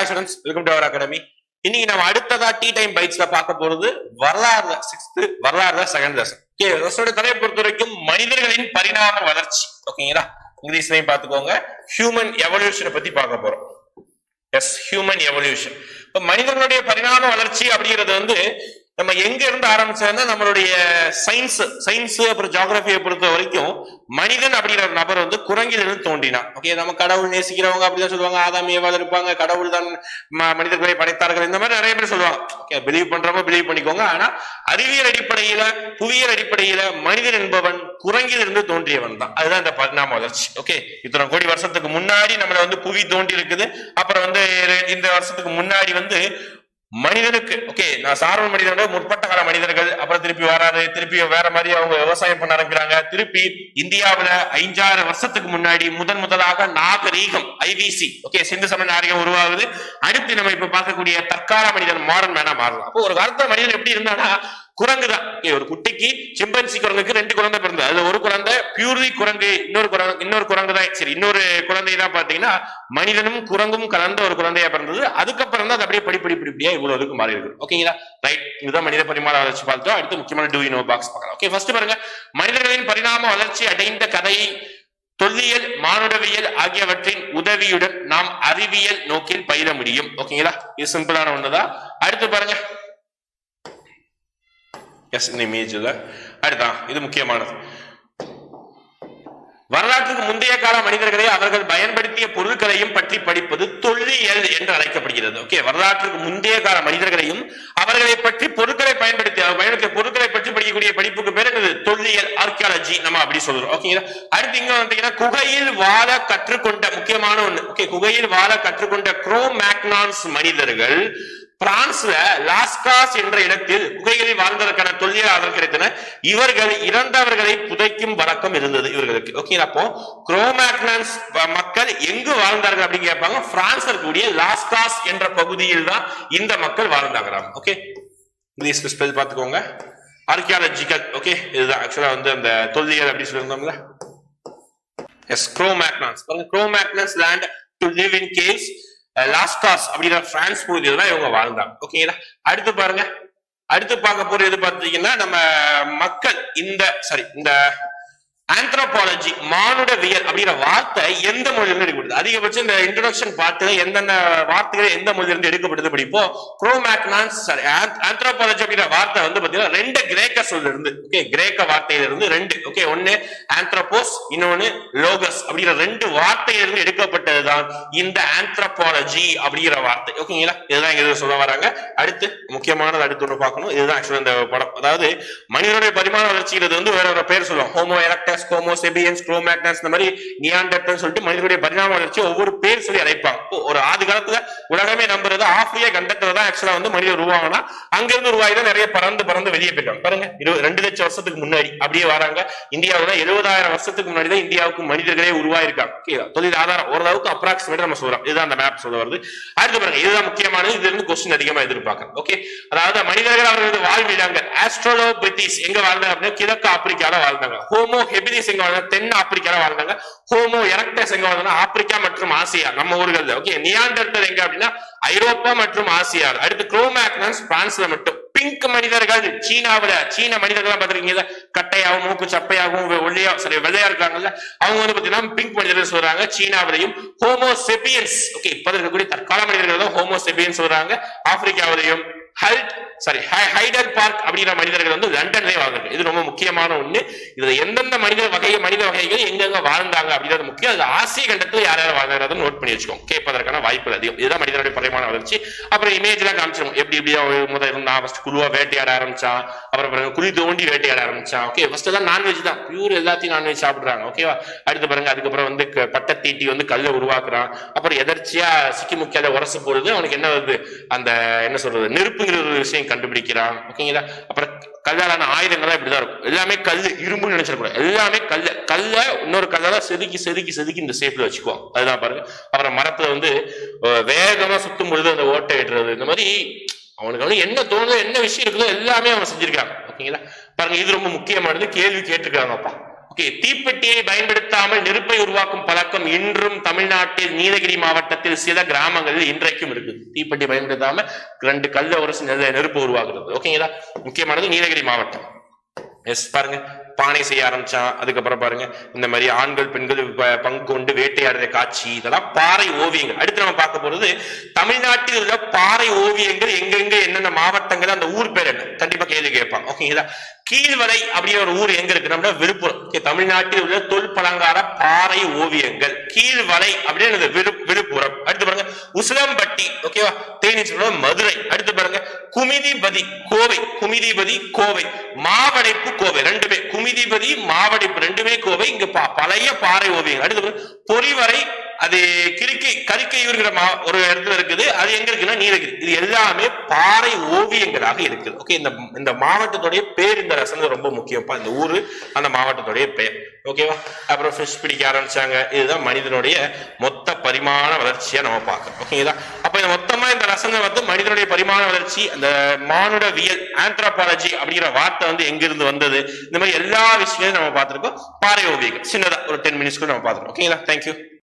Hi students, welcome to our academy. இன்னைக்கு நம்ம அடுத்ததா டீ டைம் பைட்ஸ்ல பார்க்க போறது வரலாறு 6th வரலாறு செகண்ட் லெசன். ஓகே, லெசனோட தலைப்பை பொறுத்த வரைக்கும் மனிதர்களின் பரிணாம வளர்ச்சி. ஓகேங்களா, இங்கிலீஷ்லயும் பார்த்துக்கோங்க. ஹியூமன் எவல்யூஷனை பத்தி பார்க்க போறோம். Yes, human evolution. இப்ப மனிதர்களுடைய பரிணாம வளர்ச்சி அப்படிங்கிறது வந்து நம்ம எங்க இருந்து ஆரம்பிச்சோம்னா நம்மளுடைய சயின்ஸ் அப்புறம் ஜியோகிராபியை பொறுத்த வரைக்கும் மனிதன் அப்படிங்கிற ஒரு நபர் வந்து குரங்கிலிருந்து தோன்றினான். ஓகே, நம்ம கடவுள் நேசிக்கிறவங்க அப்படிதான் சொல்லுவாங்க, ஆதாம் ஏவாள் இருப்பாங்க, கடவுள் தான் மனிதர்களை படைத்தார்கள், இந்த மாதிரி நிறைய பேர் சொல்லுவாங்க. ஓகே, பிலீவ் பண்றவங்க பிலீவ் பண்ணிக்கோங்க. ஆனா அறிவியல் அடிப்படையில புவியியல் அடிப்படையில மனிதன் என்பவன் குரங்கிலிருந்து தோன்றியவன் தான். அதுதான் இந்த பரிணாம வளர்ச்சி. ஓகே, இத்தனை கோடி வருஷத்துக்கு முன்னாடி நம்மள வந்து புவி தோன்றி இருக்குது. அப்புறம் வந்து இந்த வருஷத்துக்கு முன்னாடி வந்து மனிதனுக்கு ஓகே நான் சார்பு மனிதனோட முற்பட்ட கால மனிதர்கள் அப்புறம் திருப்பி வராது, திருப்பி வேற மாதிரி அவங்க விவசாயம் பண்ண ஆரம்பிக்கிறாங்க. திருப்பி இந்தியாவில 5-6 வருஷத்துக்கு முன்னாடி முதலாக நாகரீகம் ஐவிசி ஓகே சிந்து சமய நாகரிகம் உருவாகுது. அடுத்து நம்ம இப்ப பார்க்கக்கூடிய தற்கால மனிதன் மாடர்ன் மேனா மாறலாம். அப்போ ஒரு காலத்துல மனிதன் எப்படி இருந்தானா குரங்கு தான். ஒரு குட்டிக்கு சிம்பன்சி குரங்குக்கு 2 குழந்தை பிறந்தது. அதுல ஒரு குழந்தை பியூர்லி குரங்கு, இன்னொரு குரங்கு தான். சரி, இன்னொரு குழந்தை தான் பாத்தீங்கன்னா மனிதனும் குரங்கும் கலந்த ஒரு குழந்தையா பிறந்தது. அதுக்கப்புறம் தான் அது அப்படியே படிப்படியா இவ்வளவுக்கு மாறி இருக்கு. ஓகேங்களா, ரைட். இதுதான் மனித பரிமாண வளர்ச்சி பார்த்தோம். அடுத்து முக்கியமான டூ யூ நோ பாக்ஸ் பார்க்கலாம். ஓகே, ஃபர்ஸ்ட் பாருங்க, மனிதர்களின் பரிணாம வளர்ச்சி அடைந்த கதையை தொல்லியல் மானுடவியல் ஆகியவற்றின் உதவியுடன் நாம் அறிவியல் நோக்கில் பயிர முடியும். ஓகேங்களா, இது சிம்பிளான ஒண்ணுதான். அடுத்து பாருங்க, எஸ் இந்த இமேஜ்ல அடுத்தான் இது முக்கியமானது. வரலாற்றுக்கு முந்தைய கால மனிதர்களை அவர்கள் பயன்படுத்திய பொருட்களையும் பற்றி படிப்பது தொல்லியல் என்று அழைக்கப்படுகிறது. ஓகே, வரலாற்றுக்கு முந்தைய கால மனிதர்களையும் அவர்களை பற்றி பொருட்களை பயன்படுத்திய பொருட்களை பற்றி படிக்கக்கூடிய படிப்புக்கு பேர் என்னது? தொல்லியல், ஆர்கியாலஜி நம்ம அப்படி சொல்றோம். ஓகேங்களா, அடுத்து இங்க வந்தீங்கன்னா குகையில் வாழ கற்றுக்கொண்ட முக்கியமான ஒண்ணு. ஓகே, குகையில் வாழ கற்றுக்கொண்ட குரோமேக்னான்ஸ் மனிதர்கள் பிரான்ஸ்ல லாஸ்காஸ் என்ற இடத்தில் குகைகளில் வாழ்ந்ததற்கான தொல்லியல் ஆதாரம் கிடைத்தன. இவர்கள் இறந்தவர்களை புதைக்கும் வழக்கம் இருந்தது இவர்களுக்கு. ஓகே, அப்போ குரோமேக்னான்ஸ் மக்கள் எங்கு வாழ்ந்தார்கள் அப்படின்னு கேட்பாங்க. பிரான்ஸ் இருக்கக்கூடிய லாஸ்காஸ் என்ற பகுதியில் தான் இந்த மக்கள் வாழ்ந்தாங்க. ஓகே, இங்கிலீஷ் ஸ்பெல் பார்த்துக்கோங்க. ஆர்கியாலஜிக்கல். ஓகே, இதுதான் ஆக்சுவலா வந்து அந்த தொல்லியல் அப்படி சொல்லியிருந்தோம்ல. Yes, Cro-Magnons. Cro-Magnons land to live in caves. Lascaux அப்படிங்கிற பிரான்ஸ் பகுதியில் தான் இவங்க வாழ்ந்தாங்க. ஓகேங்களா, அடுத்து பாருங்க, அடுத்து பார்க்க போறது எது பார்த்தீங்கன்னா நம்ம மக்கள் இந்த ஆந்த்ரோபாலஜி மானுடவியல் அப்படிங்கிற வார்த்தை எந்த மொழியிலிருந்து எடுக்கப்படுது? அதிகபட்சம் இந்த இன்ட்ரோடக்ஷன் பார்த்துல எந்தெந்த வார்த்தைகள் எந்த மொழியிலிருந்து எடுக்கப்படுது படிப்போம். குரோமேக்னான்ஸ் ஆந்த்ரோபாலஜி அப்படிங்கிற வார்த்தை வந்து பாத்தீங்கன்னா 2 கிரேக்க சொல்ல இருந்து. ஓகே, கிரேக்க வார்த்தையில இருந்து 2. ஓகே, ஒன்னு ஆந்த்ரோபோஸ், இன்னொன்னு லோகஸ் அப்படிங்கிற 2 வார்த்தையிலிருந்து எடுக்கப்பட்டதுதான் இந்த ஆந்த்ரோபாலஜி அப்படிங்கிற வார்த்தை. ஓகேங்களா, இதுதான் இங்க சொல்ல வராங்க. அடுத்து முக்கியமானது அடுத்து ஒன்று பார்க்கணும். இதுதான் ஆக்சுவலா இந்த படம். அதாவது மனிதனுடைய பரிமாண வளர்ச்சிங்கிறது வந்து வேற ஒரு பேர் சொல்லுவோம். Homo erectus, homo sapiens, Cro-Magnons, இந்த மாதிரி நியாண்டர்தல் சொல்லிட்டு மனிதனுடைய பரிணாம வளர்ச்சி ஒவ்வொரு பேர் சொல்லி அழைப்பாங்க. ஒரு ஆதி காலத்துல உலகமே நம்புறது ஆப்பிரிக்கா கண்டத்துல தான் ஆக்சுவலா வந்து மனிதர் உருவாங்கன்னா அங்கிருந்து உருவாகிதான் நிறைய பறந்து வெளியே போயிட்டாங்க. பாருங்க, 2 லட்சம் வருஷத்துக்கு முன்னாடி அப்படியே வராங்க. இந்தியாவுல 70,000 வருஷத்துக்கு முன்னாடி தான் இந்தியாவுக்கு மனிதர்களே உருவாயிருக்காங்க. தொழில் ஆதாரம் ஓரளவுக்கு அப்ராக்சிமேட்டா நம்ம சொல்றோம். இதுதான் அந்த மேப் சொல்ல வருது. அடுத்து பாருங்க, இதுதான் முக்கியமானது. இதுல இருந்து கொஸ்டின் அதிகமா எதிர்பார்க்கணும். ஓகே, அதாவது மனிதர்கள் அவர்களது வாழ்விடங்கள் ஆஸ்ட்ரோலோபித்திஸ் எங்க வாழ்ந்தாங்க அப்படின்னா கிழக்கு ஆப்பிரிக்கால வாழ்ந்தாங்க. ஹோமோ ஹெபிலிஸ் எங்க வாழ்ந்தாங்க? தென் ஆப்பிரிக்கால வாழ்ந்தாங்க. ஹோமோ எரக்டஸ் எங்க வாழ்ந்தாங்க? ஆப்பிரிக்கா மற்றும் ஆசியா, நம்ம ஊர்கள். ஓகே, நியாண்டர்தல் எங்க அப்படின்னா ஐரோப்பா மற்றும் ஆசியா. அடுத்து குரோமேக்னான்ஸ் பிரான்ஸ்ல மட்டும். பிங்க் மனிதர்கள் சீன மனிதர்கள் பாத்துருக்கீங்க, கட்டையாகவும் மூக்கு சப்பையாகவும் வெள்ளையா இருக்காங்கல்ல, அவங்க வந்து பாத்தீங்கன்னா பிங்க் மனிதர்கள் சொல்றாங்க சீனாவிலையும். ஹோமோ செபியன்ஸ் ஓகே இப்ப இருக்கக்கூடிய தற்கால மனிதர்கள் தான் ஹோமோ செபியன்ஸ் சொல்றாங்க ஆப்பிரிக்காவிலையும். ஹைடர் பார்க் அப்படிங்கிற மனிதர்கள் வந்து லண்டன்லயே வாழ்ந்தாங்க. இது ரொம்ப முக்கியமான ஒண்ணு. இதுல எந்தெந்த மனித வகைகள் எங்கெங்க வாழ்ந்தாங்க அப்படிங்கிறது முக்கியம். அது ஆசிய கண்டத்துல யார் வாழ்ந்தாங்க நோட் பண்ணி வச்சுக்கோங்க, கேட்பதற்கான வாய்ப்புகள் அதிகம். இதுதான் மனிதனுடைய பரிமாண வளர்ச்சி. அப்புறம் இமேஜ் எல்லாம் காமிச்சிடும் எப்படி முதல் இருந்தா. குருவா வேட்டையாட ஆரம்பிச்சான், அப்புறம் குழி தோண்டி வேட்டையாட ஆரம்பிச்சான். ஓகே, ஃபர்ஸ்ட் எல்லாம் நான்வெஜ் தான், பியூர் எல்லாத்தையும் நான்வெஜ் சாப்பிடுறாங்க. ஓகேவா, அடுத்து பாருங்க, அதுக்கப்புறம் வந்து பட்டை தீட்டி வந்து கல்லை உருவாக்குறான். அப்புறம் எதர்ச்சியா சிக்கி முக்கியாத உரசு போறது, அவனுக்கு என்ன வருது அந்த என்ன சொல்றது நெருப்புங்கிற ஒரு விஷயம் கண்டுபிடிக்கிறான். ஓகேங்களா, அப்புறம் கல்லாலான ஆயுதங்கள்லாம் இப்படிதான் இருக்கும். எல்லாமே கல்லு, இரும்புன்னு நினைச்சிடக்கூடாது. எல்லாமே கல்ல இன்னொரு கல்லாம் செதுக்கி இந்த ஷேப்ல வச்சுக்குவோம். அதுதான் பாருங்க. அப்புறம் மரத்துல வந்து வேகமா சுத்தும் பொழுது அந்த ஓட்டை விடுறது, இந்த மாதிரி அவனுக்கு என்ன தோணுதோ என்ன விஷயம் இருக்குதோ எல்லாமே அவன் செஞ்சிருக்காங்க. ஓகேங்களா, பாருங்க, இது ரொம்ப முக்கியமானது. கேள்வி கேட்டிருக்காங்கப்பா. ஓகே, தீப்பெட்டியை பயன்படுத்தாமல் நெருப்பை உருவாக்கும் பழக்கம் இன்றும் தமிழ்நாட்டில் நீலகிரி மாவட்டத்தில் சில கிராமங்களில் இன்றைக்கும் இருக்கு. தீப்பெட்டி பயன்படுத்தாம 2 கல்ல உரசி நெருப்பு உருவாக்குறது. ஓகேங்களா, முக்கியமானது நீலகிரி மாவட்டம். எஸ், பாருங்க பானை செய்ய ஆரம்பிச்சான். அதுக்கப்புறம் பாருங்க இந்த மாதிரி ஆண்கள் பெண்கள் பங்கு கொண்டு வேட்டையாடுற காட்சி, இதெல்லாம் பாறை ஓவியங்கள். அடுத்து நம்ம பார்க்க போறது தமிழ்நாட்டில் உள்ள பாறை ஓவியங்கள் எங்கெங்க என்னென்ன மாவட்டங்கள், அந்த ஊர் பேர் என்ன, கண்டிப்பா கேள்வி கேட்பாங்க. ஓகேங்களா, கீழ்வளை அப்படிங்கிற ஒரு ஊர் எங்க இருக்கு, நம்ம விழுப்புரம். தமிழ்நாட்டில் உள்ள தொல்பழங்கார பாறை ஓவியங்கள் கீழ்வளை அப்படின்னு விழுப்புரம். அடுத்து பாருங்க உசிலம்பட்டி, ஓகேவா, தேனி மதுரை. அடுத்து பாருங்க குமிதிபதி கோவை, குமிதிபதி கோவை, மாவடைப்பு கோவை, ரெண்டுமே குமிதிபதி மாவடைப்பு ரெண்டுமே கோவை. இங்க பழைய பாறை ஓவியங்கள். அடுத்து பொறிவரை, அது கரிக்கையூர்ங்கிற ஒரு இடத்துல இருக்குது. அது எங்க இருக்குன்னா நீலகிரி. இது எல்லாமே பாறை ஓவியங்களாக இருக்குது. ஓகே, இந்த மாவட்டத்துடைய பேர் இந்த ரசனை ரொம்ப முக்கியப்பா. இந்த ஊரு அந்த மாவட்டத்துடைய பெயர். ஓகேவா, அப்புறம் ஃபிஷ் பிடிக்க ஆரம்பிச்சாங்க. இதுதான் மனிதனுடைய மொத்த பரிமாண வளர்ச்சியா நம்ம பார்க்கணும். ஓகேங்களா, அப்ப இந்த மொத்தமா இந்த ரசனை மனிதனுடைய பரிமாண வளர்ச்சி, அந்த மானுடவியல் ஆந்த்ரோபாலஜி அப்படிங்கிற வார்த்தை எங்கிருந்து வந்தது, இந்த மாதிரி எல்லா விஷயங்களும் நம்ம பார்த்திருக்கோம். பாறை ஓவியங்கள் சின்னதா ஒரு 10 மினிட்ஸ்க்கு நம்ம பார்த்துருக்கோம். ஓகேங்களா, தேங்க்யூ.